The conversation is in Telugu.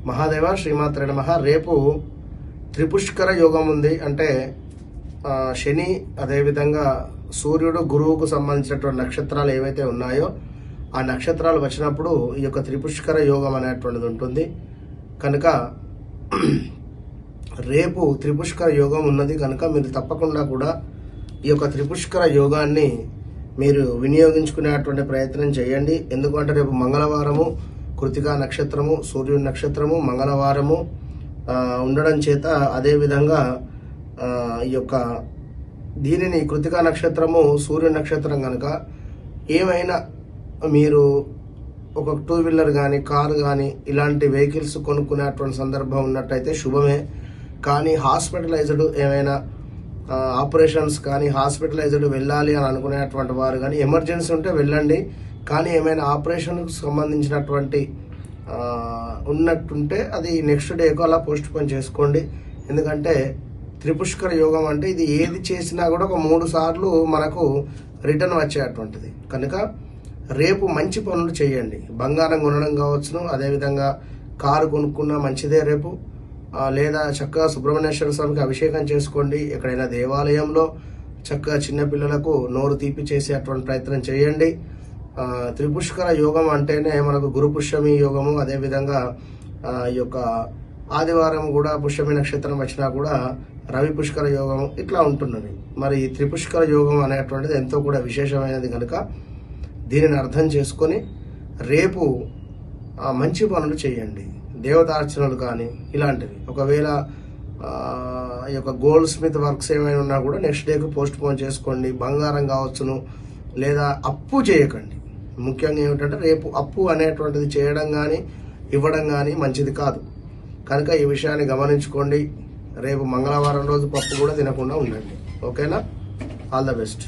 మహాదేవ శ్రీమాత్రే నమః. రేపు త్రిపుష్కర యోగం ఉంది. అంటే శని, అదేవిధంగా సూర్యుడు, గురువుకు సంబంధించినటువంటి నక్షత్రాలు ఏవైతే ఉన్నాయో ఆ నక్షత్రాలు వచ్చినప్పుడు ఈ యొక్క త్రిపుష్కర యోగం అనేటువంటిది ఉంటుంది. కనుక రేపు త్రిపుష్కర యోగం ఉన్నది కనుక మీరు తప్పకుండా కూడా ఈ యొక్క త్రిపుష్కర యోగాన్ని మీరు వినియోగించుకునేటువంటి ప్రయత్నం చేయండి. ఎందుకంటే రేపు మంగళవారము, కృతికా నక్షత్రము, సూర్యుని నక్షత్రము మంగళవారము ఉండడం చేత అదేవిధంగా ఈ యొక్క దీనిని కృతికా నక్షత్రము సూర్య నక్షత్రం కనుక ఏమైనా మీరు ఒక 2 వీలర్ కానీ, కారు కానీ ఇలాంటి వెహికల్స్ కొనుక్కునేటువంటి సందర్భం ఉన్నట్టయితే శుభమే. కానీ హాస్పిటలైజ్డ్ ఏమైనా ఆపరేషన్స్ కానీ, హాస్పిటలైజ్డ్ వెళ్ళాలి అని అనుకునేటువంటి వారు కానీ ఎమర్జెన్సీ ఉంటే వెళ్ళండి. కానీ ఏమైనా ఆపరేషన్కు సంబంధించినటువంటి ఉన్నట్టుంటే అది నెక్స్ట్ డేకు అలా పోస్ట్ పోన్ చేసుకోండి. ఎందుకంటే త్రిపుష్కర యోగం అంటే ఇది ఏది చేసినా కూడా ఒక 3 సార్లు మనకు రిటర్న్ వచ్చేటువంటిది. కనుక రేపు మంచి పనులు చేయండి. బంగారం కొనడం కావచ్చును, అదేవిధంగా కారు కొనుక్కున్నా మంచిదే రేపు. లేదా చక్కగా సుబ్రహ్మణ్యేశ్వర స్వామికి అభిషేకం చేసుకోండి. ఎక్కడైనా దేవాలయంలో చక్కగా చిన్నపిల్లలకు నోరు తీపి చేసేటువంటి ప్రయత్నం చేయండి. త్రిపుష్కర యోగం అంటేనే మనకు గురు పుష్యమి యోగము, అదేవిధంగా ఈ యొక్క ఆదివారం కూడా పుష్యమి నక్షత్రం వచ్చినా కూడా రవి పుష్కర యోగం ఇట్లా ఉంటున్నది. మరి ఈ త్రిపుష్కర యోగం అనేటువంటిది ఎంతో కూడా విశేషమైనది కనుక దీనిని అర్థం చేసుకొని రేపు మంచి పనులు చేయండి. దేవతార్చనలు కానీ ఇలాంటివి. ఒకవేళ ఈ యొక్క గోల్డ్ స్మిత్ వర్క్స్ ఏమైనా ఉన్నా కూడా నెక్స్ట్ డేకు పోస్ట్ పోన్ చేసుకోండి. బంగారం కావచ్చును, లేదా అప్పు చేయకండి. ముఖ్యంగా ఏమిటంటే రేపు అప్పు అనేటువంటిది చేయడం కానీ ఇవ్వడం కానీ మంచిది కాదు. కనుక ఈ విషయాన్ని గమనించుకోండి. రేపు మంగళవారం రోజు పప్పు కూడా తినకుండా ఉండండి. ఓకేనా? All the best.